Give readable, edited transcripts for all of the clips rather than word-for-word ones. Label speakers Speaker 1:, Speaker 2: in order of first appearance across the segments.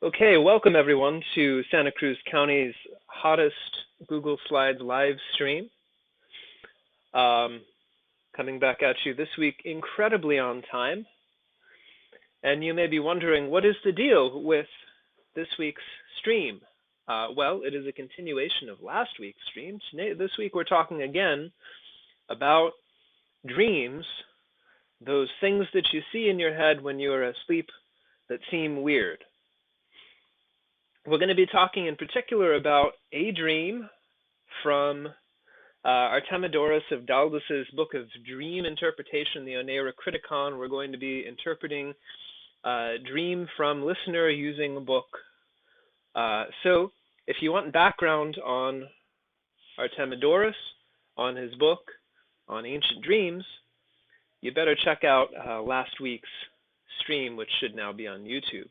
Speaker 1: Okay, welcome everyone to Santa Cruz County's hottest Google Slides live stream. Um, Coming back at you this week incredibly on time. And you may be wondering, what is the deal with this week's stream? Well, it is a continuation of last week's stream. This week we're talking again about dreams, those things that you see in your head when you are asleep that seem weird. We're going to be talking in particular about a dream from Artemidorus of Daldas's book of dream interpretation, the Onera Criticon. We're going to be interpreting dream from listener using a book. So if you want background on Artemidorus, on his book, on ancient dreams, you better check out last week's stream, which should now be on YouTube.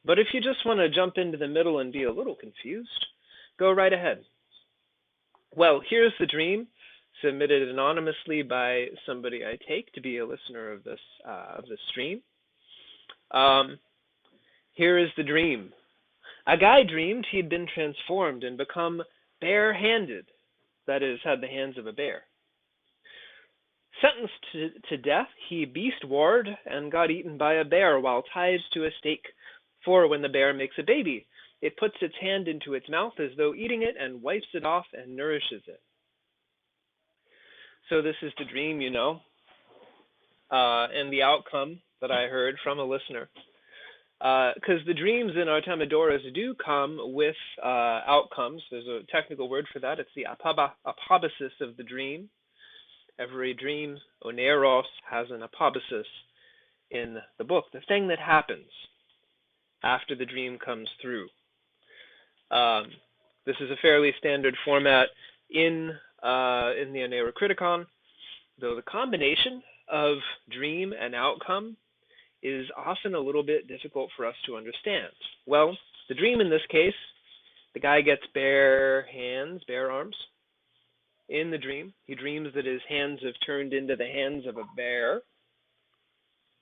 Speaker 1: But if you just want to jump into the middle and be a little confused, go right ahead. Well, here's the dream, submitted anonymously by somebody I take to be a listener of this stream. Here is the dream. A guy dreamed he'd been transformed and become bare-handed, that is, had the hands of a bear. Sentenced to death, he beast-warred and got eaten by a bear while tied to a stake. For when the bear makes a baby, it puts its hand into its mouth as though eating it and wipes it off and nourishes it. So this is the dream, you know, and the outcome that I heard from a listener. Because the dreams in Artemidorus do come with outcomes. There's a technical word for that. It's the apobasis of the dream. Every dream, oneros, has an apobasis in the book, the thing that happens after the dream comes through. This is a fairly standard format in the Onera Criticon, though the combination of dream and outcome is often a little bit difficult for us to understand. Well, the dream in this case, the guy gets bare hands, bare arms. In the dream, he dreams that his hands have turned into the hands of a bear.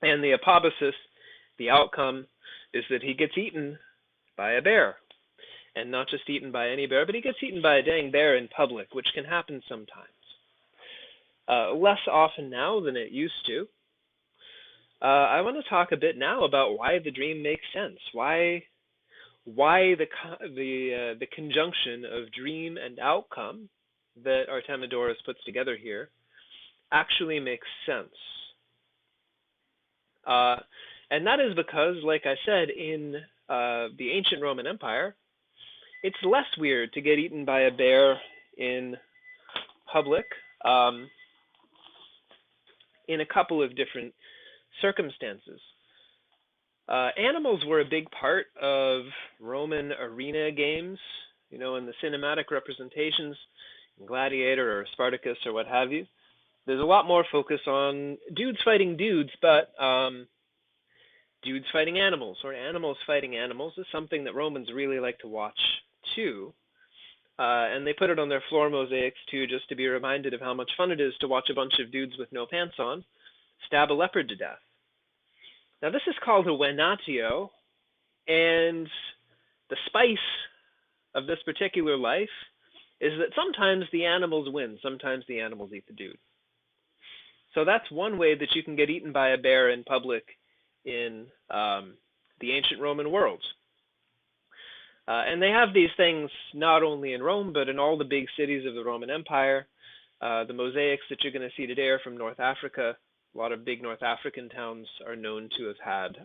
Speaker 1: And the apobasis, the outcome, is that he gets eaten by a bear. And not just eaten by any bear, but he gets eaten by a dang bear in public, which can happen sometimes. Less often now than it used to. I want to talk a bit now about why the dream makes sense. Why the conjunction of dream and outcome that Artemidorus puts together here actually makes sense. And that is because, like I said, in the ancient Roman Empire, it's less weird to get eaten by a bear in public in a couple of different circumstances. Animals were a big part of Roman arena games, you know, in the cinematic representations, Gladiator or Spartacus or what have you. There's a lot more focus on dudes fighting dudes, but dudes fighting animals or animals fighting animals is something that Romans really like to watch too. And they put it on their floor mosaics too, just to be reminded of how much fun it is to watch a bunch of dudes with no pants on stab a leopard to death. Now this is called a venatio, and the spice of this particular life is that sometimes the animals win, sometimes the animals eat the dude. So that's one way that you can get eaten by a bear in public in the ancient Roman world. And they have these things not only in Rome, but in all the big cities of the Roman Empire. The mosaics that you're going to see today are from North Africa. A lot of big North African towns are known to have had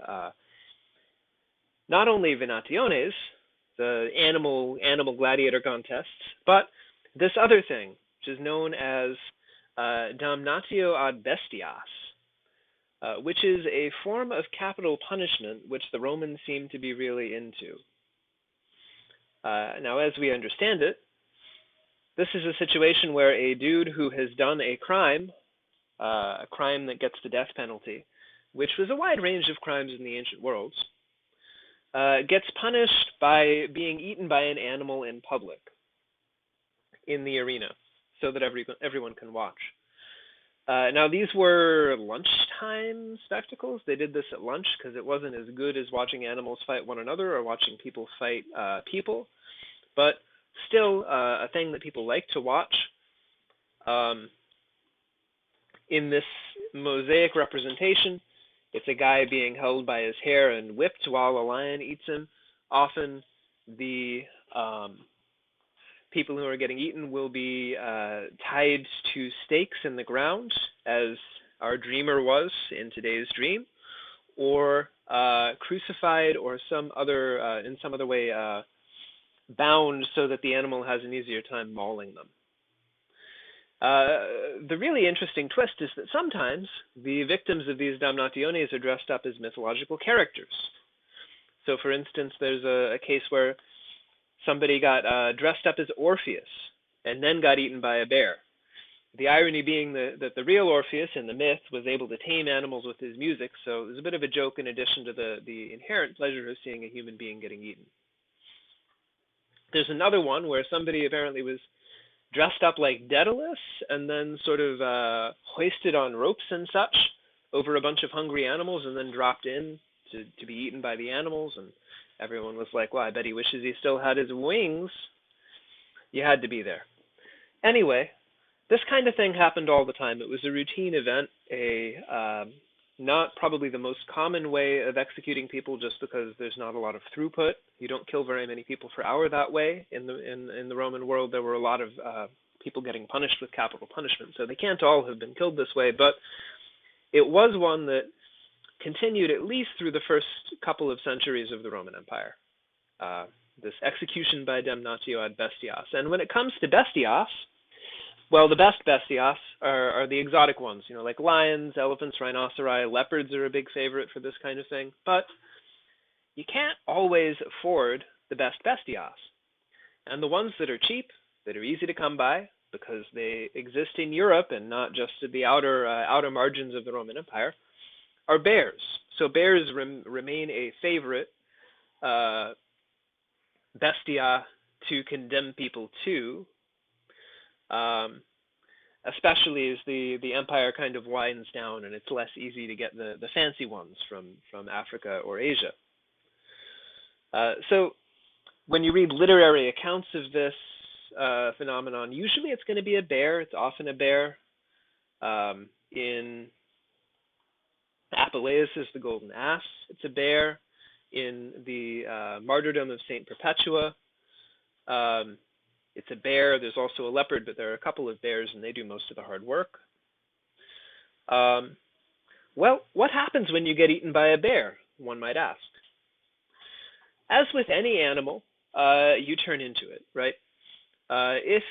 Speaker 1: not only venationes, the animal gladiator contests, but this other thing, which is known as damnatio ad bestias, which is a form of capital punishment which the Romans seem to be really into. Now, as we understand it, this is a situation where a dude who has done a crime that gets the death penalty, which was a wide range of crimes in the ancient world, gets punished by being eaten by an animal in public in the arena so that everyone can watch. Now, these were lunchtime spectacles. They did this at lunch because it wasn't as good as watching animals fight one another or watching people fight people, but still a thing that people like to watch. In this mosaic representation, it's a guy being held by his hair and whipped while a lion eats him. Often the people who are getting eaten will be tied to stakes in the ground, as our dreamer was in today's dream, or crucified, or in some other way bound so that the animal has an easier time mauling them. The really interesting twist is that sometimes the victims of these damnationes are dressed up as mythological characters. So, for instance, there's a case where somebody got dressed up as Orpheus and then got eaten by a bear. The irony being that the real Orpheus in the myth was able to tame animals with his music, so it was a bit of a joke in addition to the inherent pleasure of seeing a human being getting eaten. There's another one where somebody apparently was dressed up like Daedalus and then sort of hoisted on ropes and such over a bunch of hungry animals and then dropped in to be eaten by the animals, and everyone was like, well, I bet he wishes he still had his wings. You had to be there. Anyway, this kind of thing happened all the time. It was a routine event, not probably the most common way of executing people just because there's not a lot of throughput. You don't kill very many people per hour that way. In the Roman world, there were a lot of people getting punished with capital punishment, so they can't all have been killed this way, but it was one that continued at least through the first couple of centuries of the Roman Empire. This execution by damnatio ad bestias. And when it comes to bestias, well, the best bestias are the exotic ones, like lions, elephants, rhinoceri. Leopards are a big favorite for this kind of thing. But you can't always afford the best bestias. And the ones that are cheap, that are easy to come by, because they exist in Europe and not just at the outer margins of the Roman Empire, are bears. So bears remain a favorite bestia to condemn people to, especially as the empire kind of winds down and it's less easy to get the fancy ones from Africa or Asia. So when you read literary accounts of this phenomenon, usually it's going to be a bear. It's often a bear. In Apuleius' The Golden Ass, it's a bear. In the Martyrdom of Saint Perpetua, it's a bear. There's also a leopard, but there are a couple of bears, and they do most of the hard work. Well, what happens when you get eaten by a bear, one might ask? As with any animal, you turn into it, right? If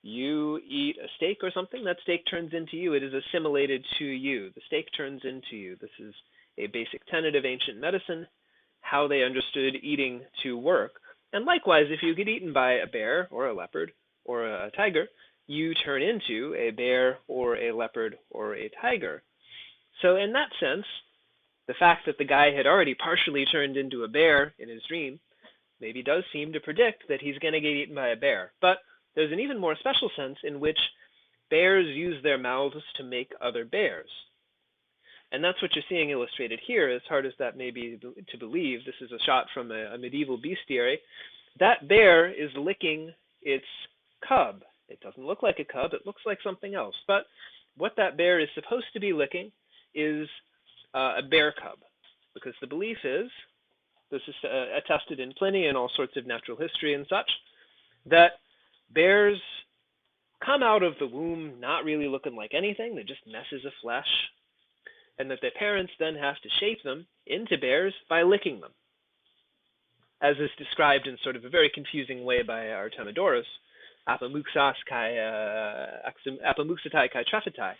Speaker 1: you eat a steak or something, that steak turns into you. It is assimilated to you. The steak turns into you. This is a basic tenet of ancient medicine, how they understood eating to work. And likewise, if you get eaten by a bear or a leopard or a tiger, you turn into a bear or a leopard or a tiger. So in that sense, the fact that the guy had already partially turned into a bear in his dream maybe does seem to predict that he's going to get eaten by a bear. But there's an even more special sense in which bears use their mouths to make other bears. And that's what you're seeing illustrated here, as hard as that may be to believe. This is a shot from a medieval bestiary. That bear is licking its cub. It doesn't look like a cub, it looks like something else. But what that bear is supposed to be licking is a bear cub, because the belief is, this is attested in Pliny and all sorts of natural history and such, that bears come out of the womb not really looking like anything, they're just messes of flesh, and that their parents then have to shape them into bears by licking them, as is described in sort of a very confusing way by Artemidorus, apamuxatai kai trephitai.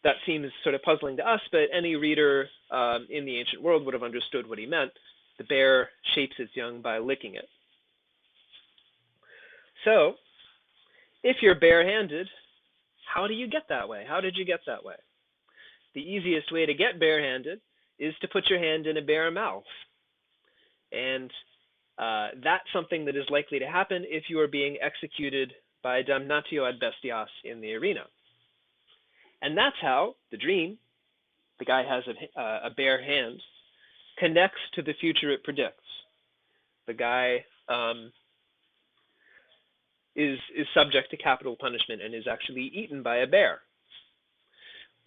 Speaker 1: That seems sort of puzzling to us, but any reader in the ancient world would have understood what he meant. The bear shapes its young by licking it. So, if you're barehanded, how do you get that way? How did you get that way? The easiest way to get barehanded is to put your hand in a bare mouth. And that's something that is likely to happen if you are being executed by damnatio ad bestias in the arena. And that's how the dream, the guy has a bare hand, connects to the future it predicts. The guy is subject to capital punishment and is actually eaten by a bear.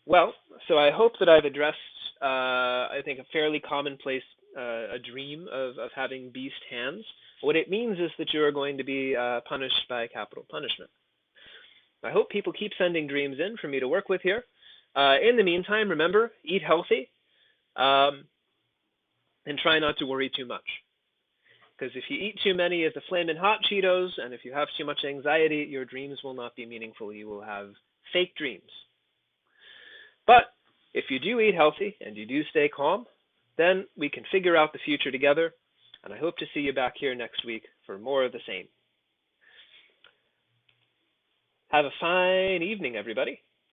Speaker 1: Well, so I hope that I've addressed, I think, a fairly commonplace a dream of having beast hands. What it means is that you are going to be punished by capital punishment. I hope people keep sending dreams in for me to work with here. In the meantime, remember, eat healthy and try not to worry too much. Because if you eat too many of the flamin' hot Cheetos and if you have too much anxiety, your dreams will not be meaningful. You will have fake dreams. But if you do eat healthy and you do stay calm, then we can figure out the future together. And I hope to see you back here next week for more of the same. Have a fine evening, everybody.